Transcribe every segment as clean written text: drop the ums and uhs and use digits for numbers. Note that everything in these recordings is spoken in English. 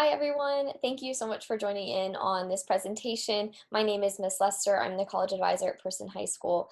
Hi everyone, thank you so much for joining in on this presentation. My name is Miss Lester. I'm the college advisor at Person High School.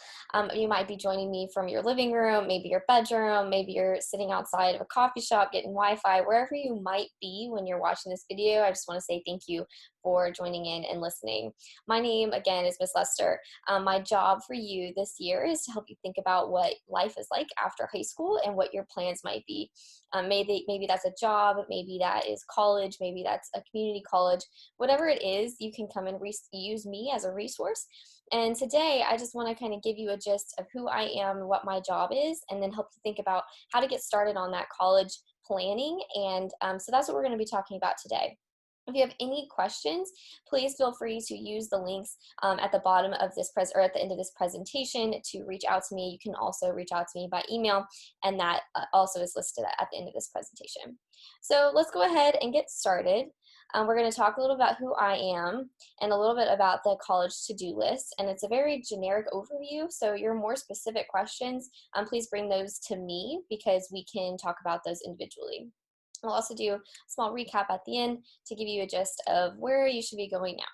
You might be joining me from your living room, maybe your bedroom, maybe you're sitting outside of a coffee shop getting Wi-Fi, wherever you might be when you're watching this video. I just want to say thank you for joining in and listening. My name again is Miss Lester. My job for you this year is to help you think about what life is like after high school and what your plans might be. Maybe that's a job, maybe that is college, maybe that's a community college. Whatever it is, you can come and use me as a resource. And today, I just want to kind of give you a gist of who I am, what my job is, and then help you think about how to get started on that college planning. And so that's what we're going to be talking about today. If you have any questions, please feel free to use the links at the bottom of this or at the end of this presentation to reach out to me. You can also reach out to me by email, and that also is listed at the end of this presentation. So let's go ahead and get started. We're going to talk a little about who I am and a little bit about the college to-do list, and it's a very generic overview, so your more specific questions, please bring those to me because we can talk about those individually. We'll also do a small recap at the end to give you a gist of where you should be going now.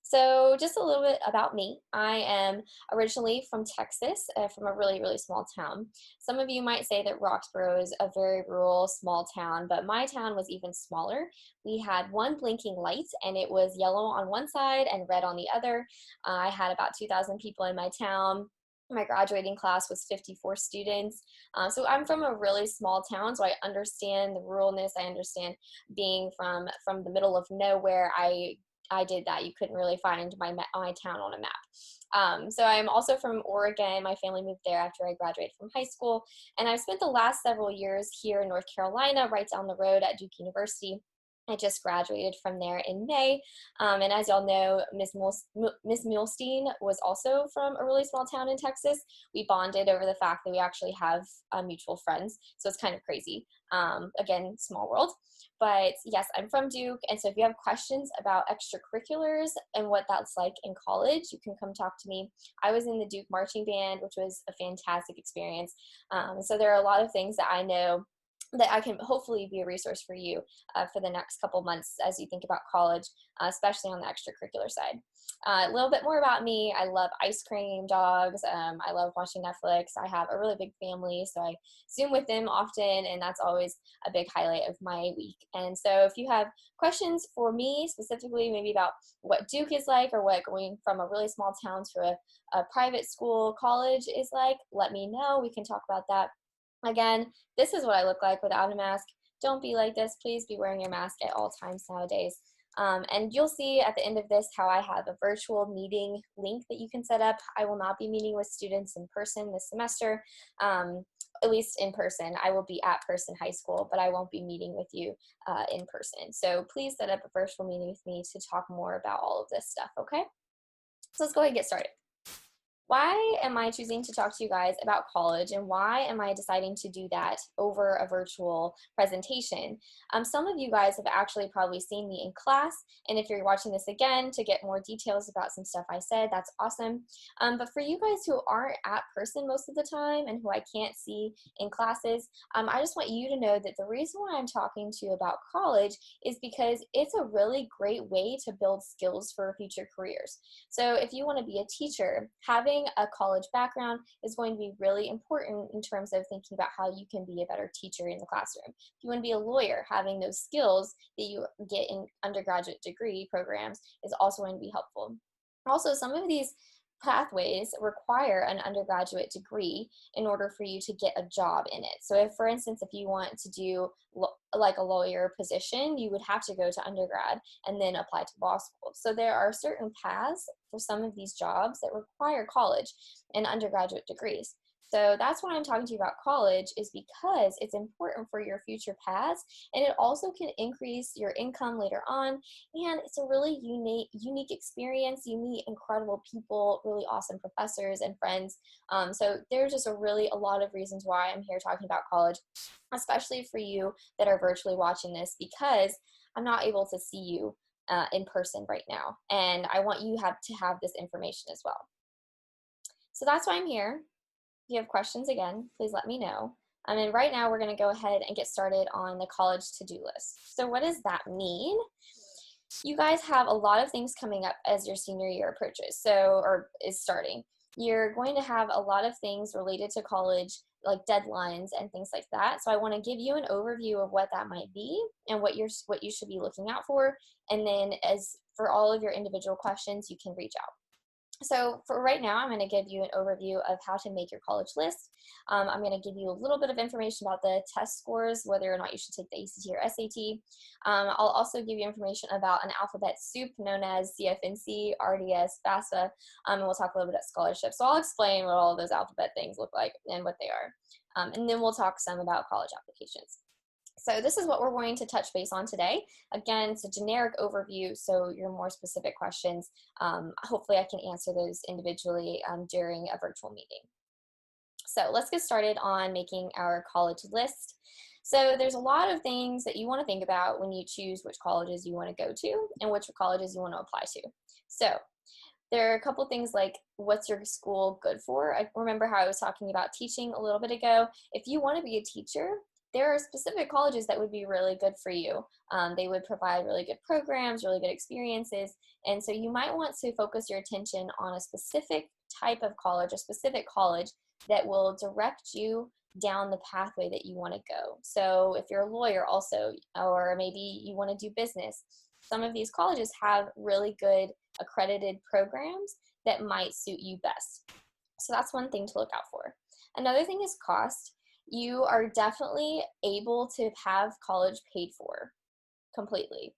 So just a little bit about me. I am originally from Texas, from a really, really small town. Some of you might say that Roxborough is a very rural, small town, but my town was even smaller. We had one blinking light, and it was yellow on one side and red on the other. I had about 2,000 people in my town. My graduating class was 54 students. So I'm from a really small town, so I understand the ruralness. I understand being from the middle of nowhere. I did that. You couldn't really find my town on a map. So I'm also from Oregon. My family moved there after I graduated from high school. And I've spent the last several years here in North Carolina, right down the road at Duke University. I just graduated from there in May. And as y'all know, Miss Mulstein was also from a really small town in Texas. We bonded over the fact that we actually have mutual friends. So it's kind of crazy. Again, small world. But yes, I'm from Duke. And so if you have questions about extracurriculars and what that's like in college, you can come talk to me. I was in the Duke marching band, which was a fantastic experience. So there are a lot of things that I know that I can hopefully be a resource for you for the next couple months as you think about college, especially on the extracurricular side. A little bit more about me. I love ice cream, dogs. I love watching Netflix. I have a really big family, so I Zoom with them often, and that's always a big highlight of my week. And so if you have questions for me specifically, maybe about what Duke is like or what going from a really small town to a private school college is like, let me know. We can talk about that. Again, this is what I look like without a mask. Don't be like this. Please be wearing your mask at all times nowadays. And you'll see at the end of this how I have a virtual meeting link that you can set up. I will not be meeting with students in person this semester, at least in person. I will be at Person High School, but I won't be meeting with you in person. So please set up a virtual meeting with me to talk more about all of this stuff, okay? So let's go ahead and get started. Why am I choosing to talk to you guys about college, and why am I deciding to do that over a virtual presentation? Some of you guys have actually probably seen me in class, and if you're watching this again to get more details about some stuff I said, that's awesome. But for you guys who aren't at person most of the time and who I can't see in classes, I just want you to know that the reason why I'm talking to you about college is because it's a really great way to build skills for future careers. So if you want to be a teacher, having a college background is going to be really important in terms of thinking about how you can be a better teacher in the classroom. If you want to be a lawyer, having those skills that you get in undergraduate degree programs is also going to be helpful. Also, some of these pathways require an undergraduate degree in order for you to get a job in it. So if, for instance, if you want to do like a lawyer position, you would have to go to undergrad and then apply to law school. So there are certain paths for some of these jobs that require college and undergraduate degrees. So that's why I'm talking to you about college, is because it's important for your future paths, and it also can increase your income later on, and it's a really unique experience. You meet incredible people, really awesome professors and friends. So there's just a lot of reasons why I'm here talking about college, especially for you that are virtually watching this, because I'm not able to see you in person right now, and I want you to have this information as well. So that's why I'm here. If you have questions, again, please let me know. And right now we're going to go ahead and get started on the college to-do list. So what does that mean? You guys have a lot of things coming up as your senior year approaches, or is starting. You're going to have a lot of things related to college, like deadlines and things like that. So I want to give you an overview of what that might be and what you should be looking out for. And then as for all of your individual questions, you can reach out. So for right now, I'm going to give you an overview of how to make your college list. I'm going to give you a little bit of information about the test scores, whether or not you should take the ACT or SAT. I'll also give you information about an alphabet soup known as CFNC, RDS, FAFSA, and we'll talk a little bit about scholarships. So I'll explain what all of those alphabet things look like and what they are. And then we'll talk some about college applications. So this is what we're going to touch base on today. Again, it's a generic overview, so your more specific questions, hopefully I can answer those individually during a virtual meeting. So let's get started on making our college list. So there's a lot of things that you want to think about when you choose which colleges you want to go to and which colleges you want to apply to. So there are a couple things like, what's your school good for? I remember how I was talking about teaching a little bit ago. If you want to be a teacher, there are specific colleges that would be really good for you. They would provide really good programs, really good experiences, and so you might want to focus your attention on a specific type of college, a specific college that will direct you down the pathway that you want to go. So if you're a lawyer also, or maybe you want to do business, some of these colleges have really good accredited programs that might suit you best. So that's one thing to look out for. Another thing is cost. You are definitely able to have college paid for completely.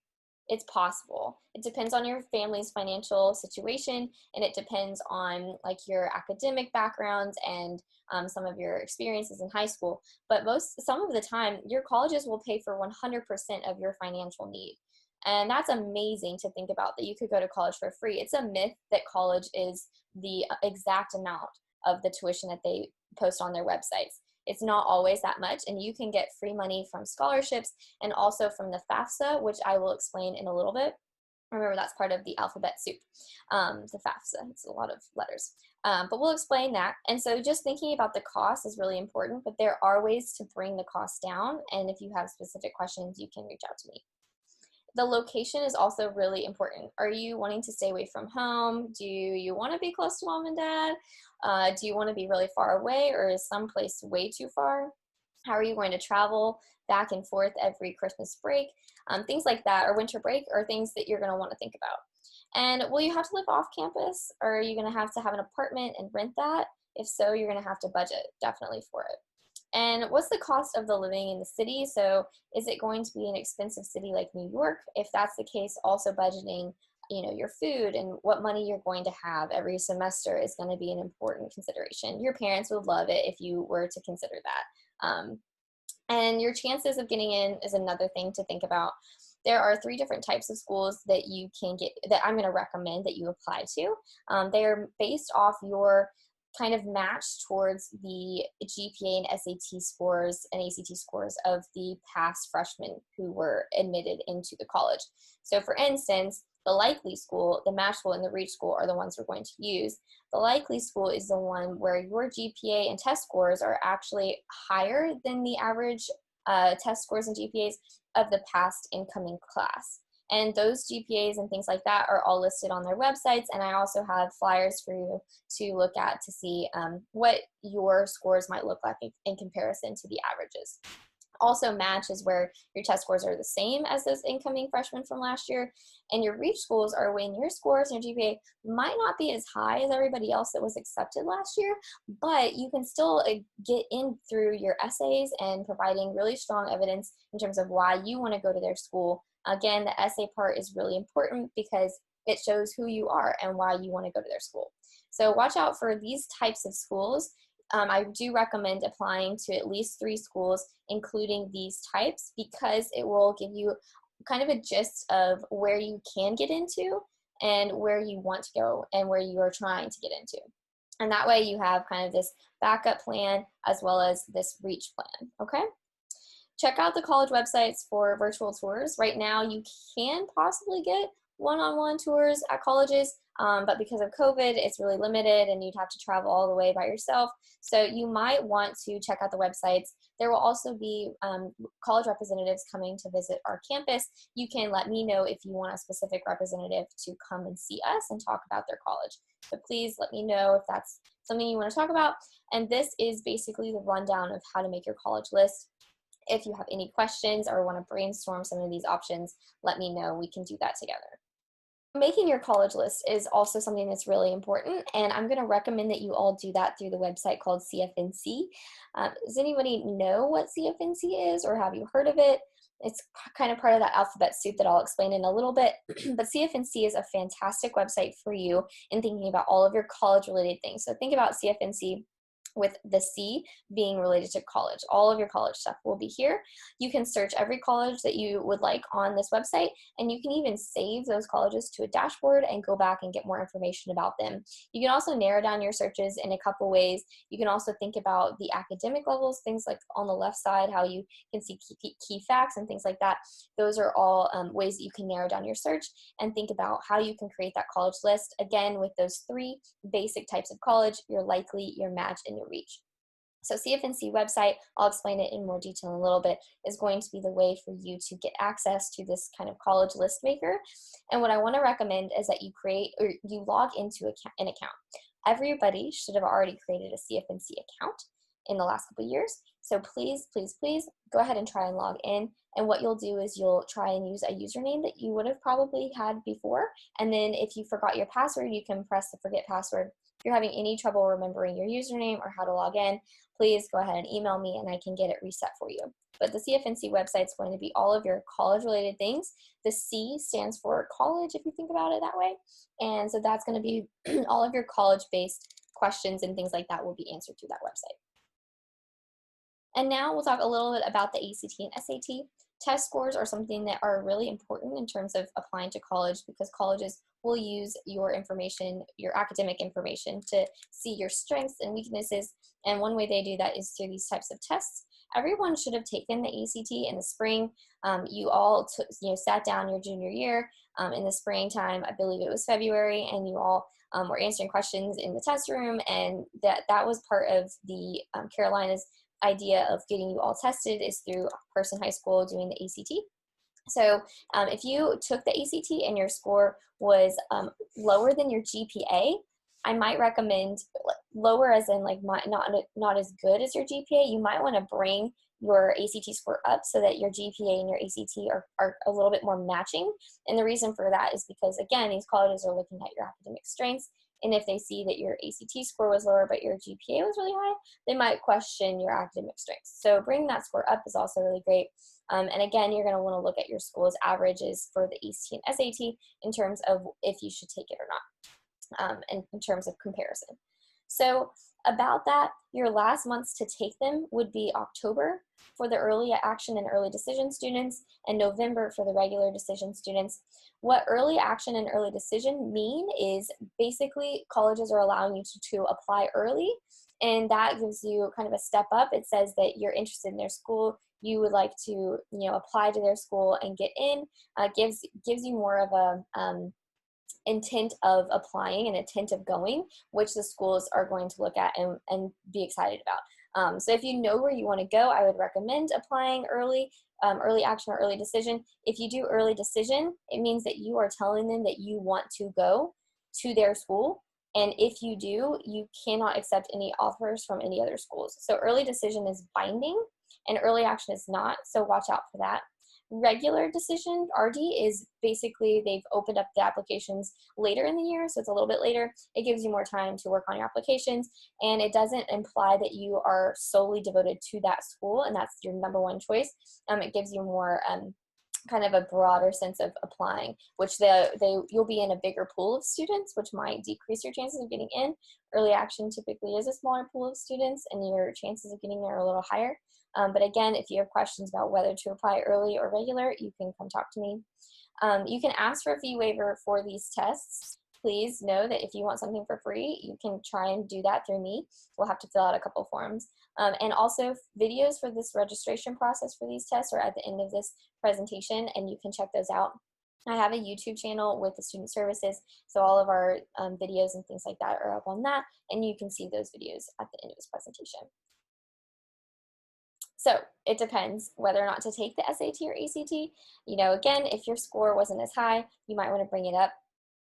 It's possible. It depends on your family's financial situation, and it depends on like your academic background and some of your experiences in high school. But some of the time, your colleges will pay for 100% of your financial need. And that's amazing to think about, that you could go to college for free. It's a myth that college is the exact amount of the tuition that they post on their websites. It's not always that much, and you can get free money from scholarships and also from the FAFSA, which I will explain in a little bit. Remember, that's part of the alphabet soup, the FAFSA. It's a lot of letters, but we'll explain that. And so just thinking about the cost is really important, but there are ways to bring the cost down, and if you have specific questions, you can reach out to me. The location is also really important. Are you wanting to stay away from home? Do you want to be close to mom and dad? Do you want to be really far away, or is some place way too far? How are you going to travel back and forth every Christmas break? Things like that, or winter break, are things that you're going to want to think about. And will you have to live off campus, or are you going to have an apartment and rent that? If so, you're going to have to budget definitely for it. And what's the cost of the living in the city? So is it going to be an expensive city like New York? If that's the case, also budgeting, your food and what money you're going to have every semester is going to be an important consideration. Your parents would love it if you were to consider that. And your chances of getting in is another thing to think about. There are 3 different types of schools that you can get, that I'm going to recommend that you apply to. They are based off your kind of match towards the GPA and SAT scores and ACT scores of the past freshmen who were admitted into the college. So for instance, the likely school, the match school, and the reach school are the ones we're going to use. The likely school is the one where your GPA and test scores are actually higher than the average test scores and GPAs of the past incoming class. And those GPAs and things like that are all listed on their websites. And I also have flyers for you to look at to see what your scores might look like in comparison to the averages. Also, match is where your test scores are the same as those incoming freshmen from last year. And your reach schools are when your scores and your GPA might not be as high as everybody else that was accepted last year, but you can still get in through your essays and providing really strong evidence in terms of why you want to go to their school. Again, the essay part is really important because it shows who you are and why you want to go to their school. So watch out for these types of schools. I do recommend applying to at least 3 schools, including these types, because it will give you kind of a gist of where you can get into and where you want to go and where you are trying to get into. And that way you have kind of this backup plan as well as this reach plan, okay? Check out the college websites for virtual tours. Right now, you can possibly get one-on-one tours at colleges. but because of COVID, it's really limited and you'd have to travel all the way by yourself. So you might want to check out the websites. There will also be college representatives coming to visit our campus. You can let me know if you want a specific representative to come and see us and talk about their college. So please let me know if that's something you want to talk about. And this is basically the rundown of how to make your college list. If you have any questions or want to brainstorm some of these options, let me know. We can do that together. Making your college list is also something that's really important, and I'm going to recommend that you all do that through the website called CFNC. Does anybody know what CFNC is, or have you heard of it? It's kind of part of that alphabet soup that I'll explain in a little bit, but CFNC is a fantastic website for you in thinking about all of your college-related things. So think about CFNC with the C being related to college. All of your college stuff will be here. You can search every college that you would like on this website, and you can even save those colleges to a dashboard and go back and get more information about them. You can also narrow down your searches in a couple ways. You can also think about the academic levels, things like on the left side, how you can see key facts and things like that. Those are all ways that you can narrow down your search and think about how you can create that college list. Again, with those three basic types of college: your likely, your match, and your reach. So CFNC website, I'll explain it in more detail in a little bit, is going to be the way for you to get access to this kind of college list maker. And what I want to recommend is that you create, or you log into an account. Everybody should have already created a CFNC account in the last couple of years. So please, please, please go ahead and try and log in. And what you'll do is you'll try and use a username that you would have probably had before. And then if you forgot your password, you can press the forget password. If you're having any trouble remembering your username or how to log in, please go ahead and email me and I can get it reset for you. But the CFNC website is going to be all of your college-related things. The C stands for college, if you think about it that way. And so that's going to be all of your college-based questions and things like that will be answered through that website. And now we'll talk a little bit about the ACT and SAT. Test scores are something that are really important in terms of applying to college, because colleges will use your information, your academic information, to see your strengths and weaknesses. And one way they do that is through these types of tests. Everyone should have taken the ACT in the spring. You all sat down your junior year in the springtime. I believe it was February, and you all were answering questions in the test room, and that was part of the Carolina's idea of getting you all tested is through Person High School doing the ACT. So if you took the ACT and your score was lower than your GPA, I might recommend, lower as in like not as good as your GPA, you might want to bring your ACT score up so that your GPA and your ACT are a little bit more matching. And the reason for that is because, again, these colleges are looking at your academic strengths. And if they see that your ACT score was lower but your GPA was really high, they might question your academic strengths. So bringing that score up is also really great. And again, you're going to want to look at your school's averages for the ACT and SAT in terms of if you should take it or not, and in terms of comparison. So about that, your last months to take them would be October for the early action and early decision students, and November for the regular decision students. What early action and early decision mean is basically colleges are allowing you to apply early, and that gives you kind of a step up. It says that you're interested in their school, you would like to apply to their school and get in. Gives you more of a intent of applying and intent of going, which the schools are going to look at and be excited about. So if you know where you want to go, I would recommend applying early, early action or early decision. If you do early decision, it means that you are telling them that you want to go to their school. And if you do, you cannot accept any offers from any other schools. So early decision is binding and early action is not. So watch out for that. Regular decision, RD, is basically they've opened up the applications later in the year, so it's a little bit later. It gives you more time to work on your applications, and it doesn't imply that you are solely devoted to that school and that's your number one choice. It gives you more kind of a broader sense of applying, which you'll be in a bigger pool of students, which might decrease your chances of getting in. Early action typically is a smaller pool of students, and your chances of getting there are a little higher. But again, if you have questions about whether to apply early or regular, you can come talk to me. You can ask for a fee waiver for these tests. Please know that if you want something for free, you can try and do that through me. We'll have to fill out a couple forms. And also videos for this registration process for these tests are at the end of this presentation, and you can check those out. I have a YouTube channel with the student services, so all of our videos and things like that are up on that, and you can see those videos at the end of this presentation. So it depends whether or not to take the SAT or ACT. You know, again, if your score wasn't as high, you might want to bring it up.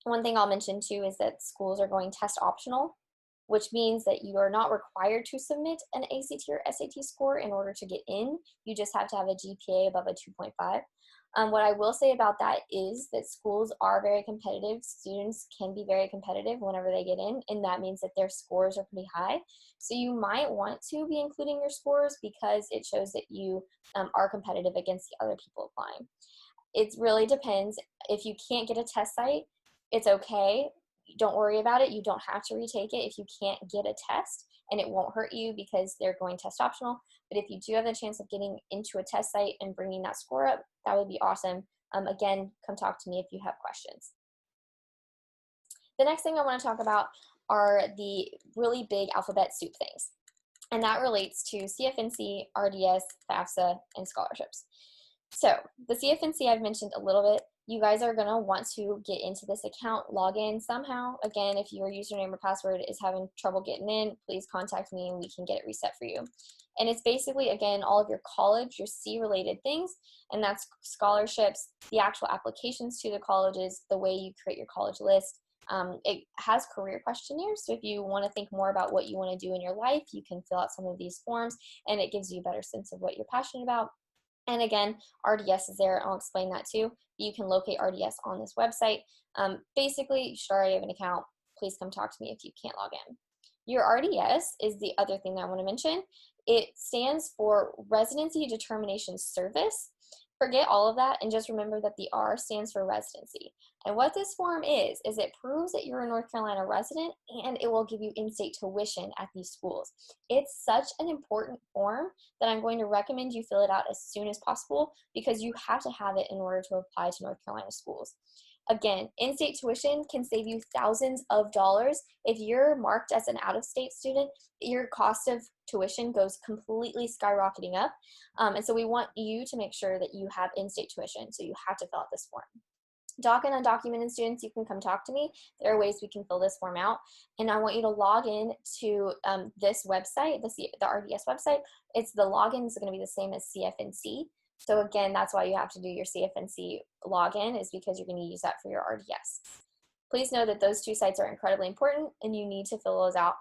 One thing I'll mention too is that schools are going test optional, which means that you are not required to submit an ACT or SAT score in order to get in. You just have to have a GPA above a 2.5. What I will say about that is that schools are very competitive. Students can be very competitive whenever they get in, and that means that their scores are pretty high. So you might want to be including your scores because it shows that you are competitive against the other people applying. It really depends. If you can't get a test site, it's okay. Don't worry about it. You don't have to retake it if you can't get a test, and it won't hurt you because they're going test optional. But if you do have the chance of getting into a test site and bringing that score up, that would be awesome. Again, come talk to me if you have questions. The next thing I want to talk about are the really big alphabet soup things, and that relates to CFNC, RDS, FAFSA, and scholarships. So the CFNC I've mentioned a little bit. You guys are going to want to get into this account, log in somehow. Again, if your username or password is having trouble getting in, please contact me and we can get it reset for you. And it's basically, again, all of your college, your C-related things, and that's scholarships, the actual applications to the colleges, the way you create your college list. It has career questionnaires, so if you want to think more about what you want to do in your life, you can fill out some of these forms, and it gives you a better sense of what you're passionate about. And again, RDS is there. I'll explain that too. You can locate RDS on this website. Basically, you should already have an account. Please come talk to me if you can't log in. Your RDS is the other thing that I want to mention. It stands for Residency Determination Service. Forget all of that and just remember that the R stands for residency. And what this form is it proves that you're a North Carolina resident, and it will give you in-state tuition at these schools. It's such an important form that I'm going to recommend you fill it out as soon as possible because you have to have it in order to apply to North Carolina schools. Again, in-state tuition can save you thousands of dollars. If you're marked as an out-of-state student, your cost of tuition goes completely skyrocketing up. And so we want you to make sure that you have in-state tuition, so you have to fill out this form. Doc and undocumented students, you can come talk to me. There are ways we can fill this form out. And I want you to log in to this website, the RDS website. The login is going to be the same as CFNC. So again, that's why you have to do your CFNC login, is because you're going to use that for your RDS. Please know that those two sites are incredibly important and you need to fill those out,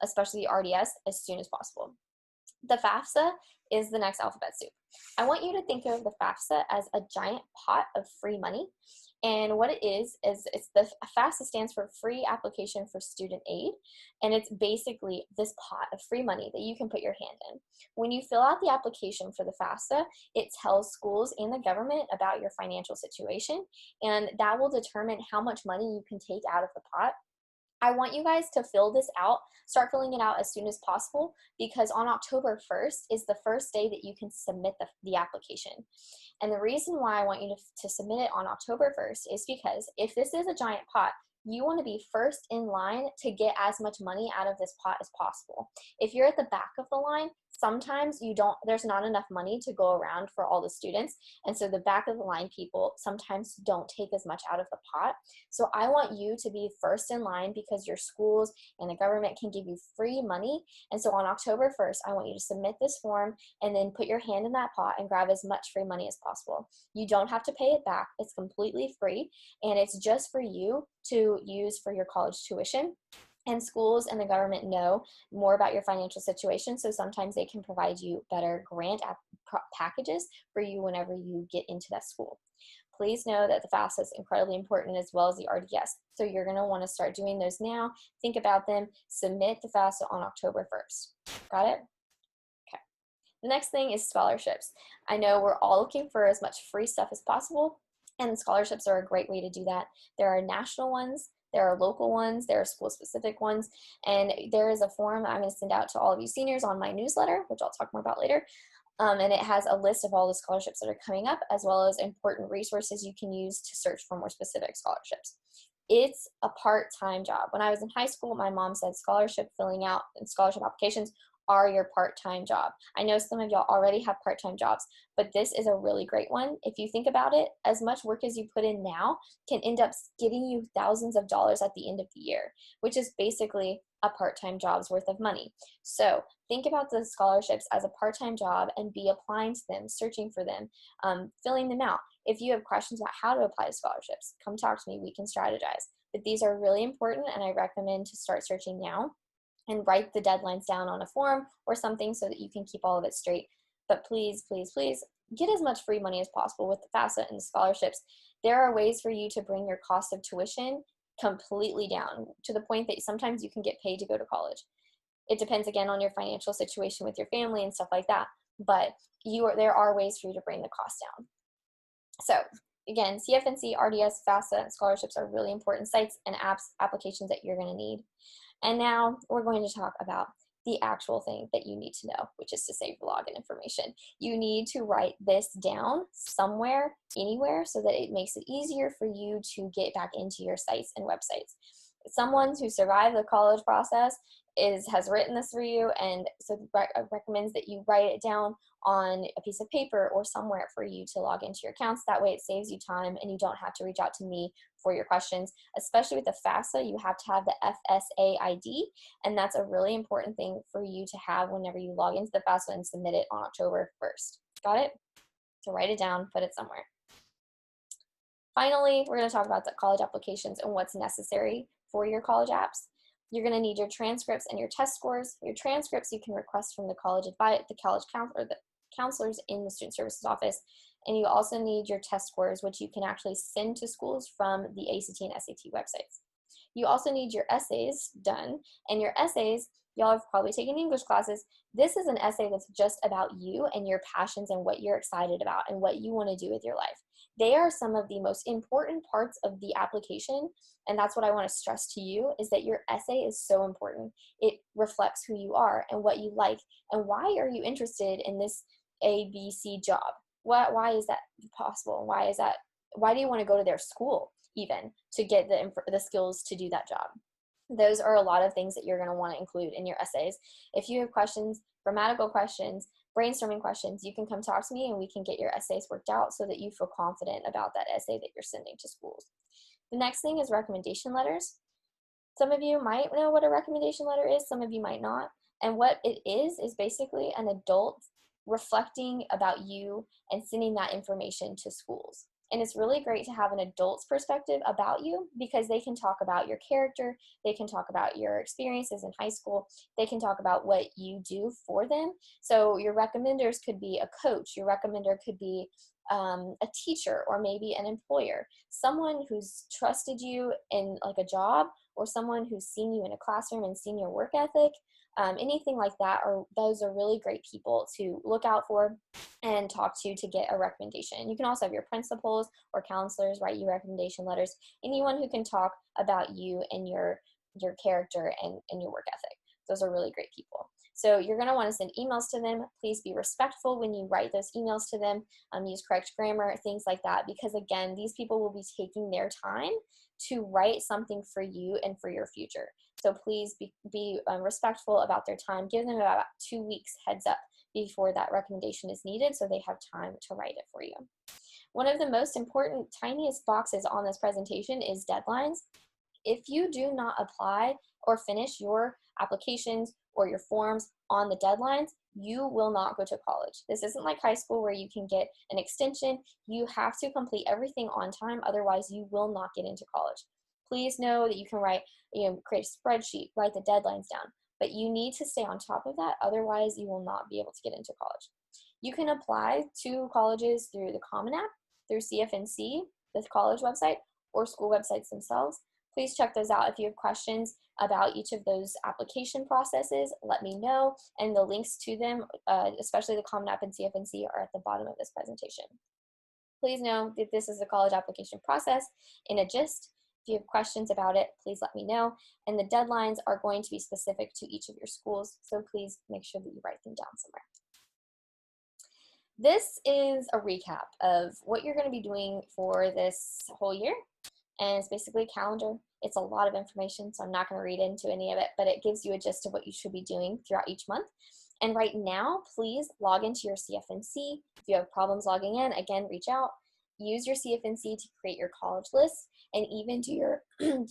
especially the RDS, as soon as possible. The FAFSA is the next alphabet soup. I want you to think of the FAFSA as a giant pot of free money. And what it is it's the FAFSA stands for Free Application for Student Aid. And it's basically this pot of free money that you can put your hand in. When you fill out the application for the FAFSA, it tells schools and the government about your financial situation, and that will determine how much money you can take out of the pot. I want you guys to fill this out, start filling it out as soon as possible, because on October 1st is the first day that you can submit the application. And the reason why I want you to submit it on October 1st is because if this is a giant pot, you want to be first in line to get as much money out of this pot as possible. If you're at the back of the line, sometimes there's not enough money to go around for all the students. And so the back of the line people sometimes don't take as much out of the pot. So I want you to be first in line because your schools and the government can give you free money. And so on October 1st, I want you to submit this form and then put your hand in that pot and grab as much free money as possible. You don't have to pay it back. It's completely free, and it's just for you to use for your college tuition. And schools and the government know more about your financial situation, so sometimes they can provide you better grant packages for you whenever you get into that school. Please know that the FAFSA is incredibly important, as well as the RDS. So you're going to want to start doing those now. Think about them. Submit the FAFSA on October 1st. Got it? Okay. The next thing is scholarships. I know we're all looking for as much free stuff as possible, and scholarships are a great way to do that. There are national ones, there are local ones, there are school-specific ones, and there is a form I'm going to send out to all of you seniors on my newsletter, which I'll talk more about later, and it has a list of all the scholarships that are coming up, as well as important resources you can use to search for more specific scholarships. It's a part-time job. When I was in high school, my mom said scholarship filling out and scholarship applications are your part-time job. I know some of y'all already have part-time jobs, but this is a really great one. If you think about it, as much work as you put in now can end up getting you thousands of dollars at the end of the year, which is basically a part-time job's worth of money. So think about the scholarships as a part-time job and be applying to them, searching for them, filling them out. If you have questions about how to apply to scholarships, come talk to me. We can strategize. But these are really important, and I recommend to start searching now and write the deadlines down on a form or something so that you can keep all of it straight. But please, please, please get as much free money as possible with the FAFSA and the scholarships. There are ways for you to bring your cost of tuition completely down to the point that sometimes you can get paid to go to college. It depends again on your financial situation with your family and stuff like that, but there are ways for you to bring the cost down. So again, CFNC, RDS, FAFSA, and scholarships are really important sites and applications that you're going to need. And now we're going to talk about the actual thing that you need to know, which is to save your login information. You need to write this down somewhere, anywhere, so that it makes it easier for you to get back into your sites and websites. Someone who survived the college process has written this for you, and so recommends that you write it down on a piece of paper or somewhere for you to log into your accounts. That way it saves you time and you don't have to reach out to me for your questions. Especially with the FAFSA, you have to have the FSA ID, and that's a really important thing for you to have whenever you log into the FAFSA and submit it on October 1st. Got it? So write it down, put it somewhere. Finally, we're going to talk about the college applications and what's necessary for your college apps. You're going to need your transcripts and your test scores. Your transcripts you can request from the college counselors in the student services office, and you also need your test scores, which you can actually send to schools from the ACT and SAT websites. You also need your essays done, and your essays, y'all have probably taken English classes. This is an essay that's just about you and your passions and what you're excited about and what you want to do with your life. They are some of the most important parts of the application, and that's what I want to stress to you, is that your essay is so important. It reflects who you are and what you like and why are you interested in this ABC job. Why is that possible? Why do you want to go to their school even to get the skills to do that job? Those are a lot of things that you're going to want to include in your essays. If you have questions, grammatical questions, brainstorming questions, you can come talk to me and we can get your essays worked out so that you feel confident about that essay that you're sending to schools. The next thing is recommendation letters. Some of you might know what a recommendation letter is, some of you might not. And what it is basically an adult reflecting about you and sending that information to schools. And it's really great to have an adult's perspective about you because they can talk about your character, they can talk about your experiences in high school, they can talk about what you do for them. So your recommenders could be a coach, your recommender could be a teacher or maybe an employer, someone who's trusted you in like a job or someone who's seen you in a classroom and seen your work ethic. Anything like that, those are really great people to look out for and talk to get a recommendation. You can also have your principals or counselors write you recommendation letters, anyone who can talk about you and your character and your work ethic. Those are really great people. So you're going to want to send emails to them. Please be respectful when you write those emails to them. Use correct grammar, things like that, because again, these people will be taking their time to write something for you and for your future. So please be respectful about their time. Give them about 2 weeks heads up before that recommendation is needed so they have time to write it for you. One of the most important, tiniest boxes on this presentation is deadlines. If you do not apply or finish your applications or your forms on the deadlines, you will not go to college. This isn't like high school where you can get an extension. You have to complete everything on time, otherwise you will not get into college. Please know that you can create a spreadsheet, write the deadlines down, but you need to stay on top of that, otherwise you will not be able to get into college. You can apply to colleges through the Common App, through CFNC, the college website, or school websites themselves. Please check those out. If you have questions about each of those application processes, let me know, and the links to them, especially the Common App and CFNC, are at the bottom of this presentation. Please know that this is the college application process in a gist. If you have questions about it, please let me know, and the deadlines are going to be specific to each of your schools, so please make sure that you write them down somewhere. This is a recap of what you're going to be doing for this whole year. And it's basically a calendar. It's a lot of information, so I'm not going to read into any of it, but it gives you a gist of what you should be doing throughout each month. And right now, please log into your CFNC. If you have problems logging in, again, reach out. Use your CFNC to create your college list and even do your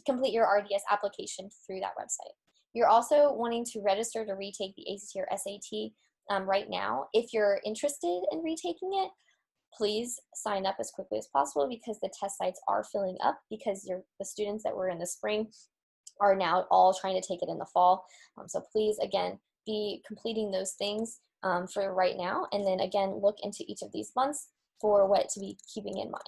complete your RDS application through that website. You're also wanting to register to retake the ACT or SAT right now. If you're interested in retaking it, please sign up as quickly as possible because the test sites are filling up because the students that were in the spring are now all trying to take it in the fall. So please, again, be completing those things for right now. And then again, look into each of these months for what to be keeping in mind.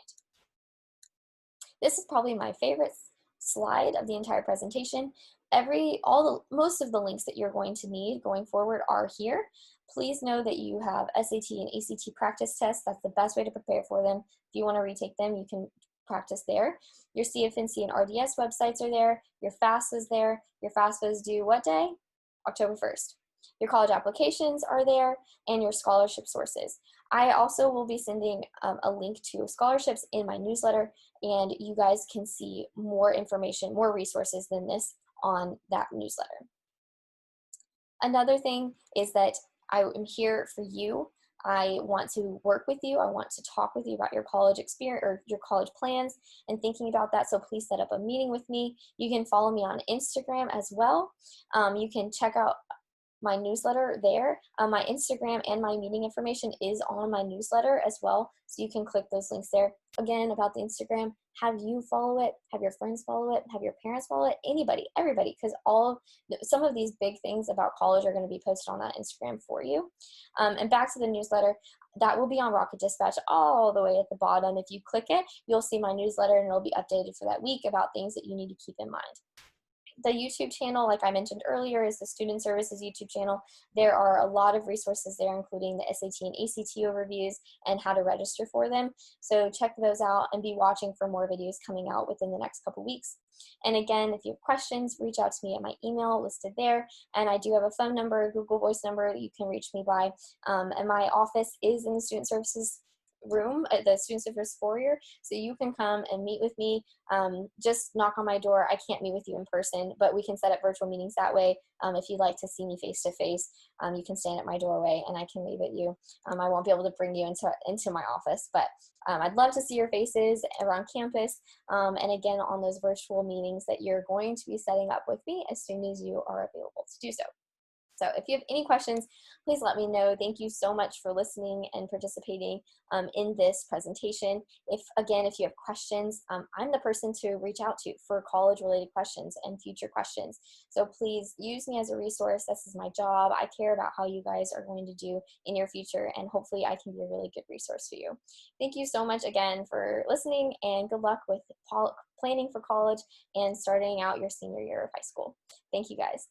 This is probably my favorite slide of the entire presentation. Most of the links that you're going to need going forward are here. Please know that you have SAT and ACT practice tests. That's the best way to prepare for them. If you want to retake them, you can practice there. Your CFNC and RDS websites are there. Your FAFSA is there. Your FAFSA is due what day? October 1st. Your college applications are there and your scholarship sources. I also will be sending a link to scholarships in my newsletter, and you guys can see more information, more resources than this on that newsletter. Another thing is that I am here for you. I want to work with you. I want to talk with you about your college experience or your college plans and thinking about that. So please set up a meeting with me. You can follow me on Instagram as well. You can check out my newsletter there. My Instagram and my meeting information is on my newsletter as well. So you can click those links there. Again, about the Instagram, have you follow it, have your friends follow it, have your parents follow it, anybody, everybody, because some of these big things about college are going to be posted on that Instagram for you. And back to the newsletter, that will be on Rocket Dispatch all the way at the bottom. If you click it, you'll see my newsletter and it'll be updated for that week about things that you need to keep in mind. The YouTube channel, like I mentioned earlier, is the Student Services YouTube channel. There are a lot of resources there, including the SAT and ACT overviews and how to register for them. So check those out and be watching for more videos coming out within the next couple weeks. And again, if you have questions, reach out to me at my email listed there. And I do have a phone number, a Google Voice number that you can reach me by. And my office is in the Student Services room at the Student Service Foyer, so you can come and meet with me. Just knock on my door. I can't meet with you in person, but we can set up virtual meetings that way. If you'd like to see me face to face, you can stand at my doorway and I can wave at you. I won't be able to bring you into my office, but I'd love to see your faces around campus, and again on those virtual meetings that you're going to be setting up with me as soon as you are available to do so. So if you have any questions, please let me know. Thank you so much for listening and participating in this presentation. If you have questions, I'm the person to reach out to for college-related questions and future questions. So please use me as a resource. This is my job. I care about how you guys are going to do in your future, and hopefully I can be a really good resource for you. Thank you so much again for listening, and good luck with planning for college and starting out your senior year of high school. Thank you guys.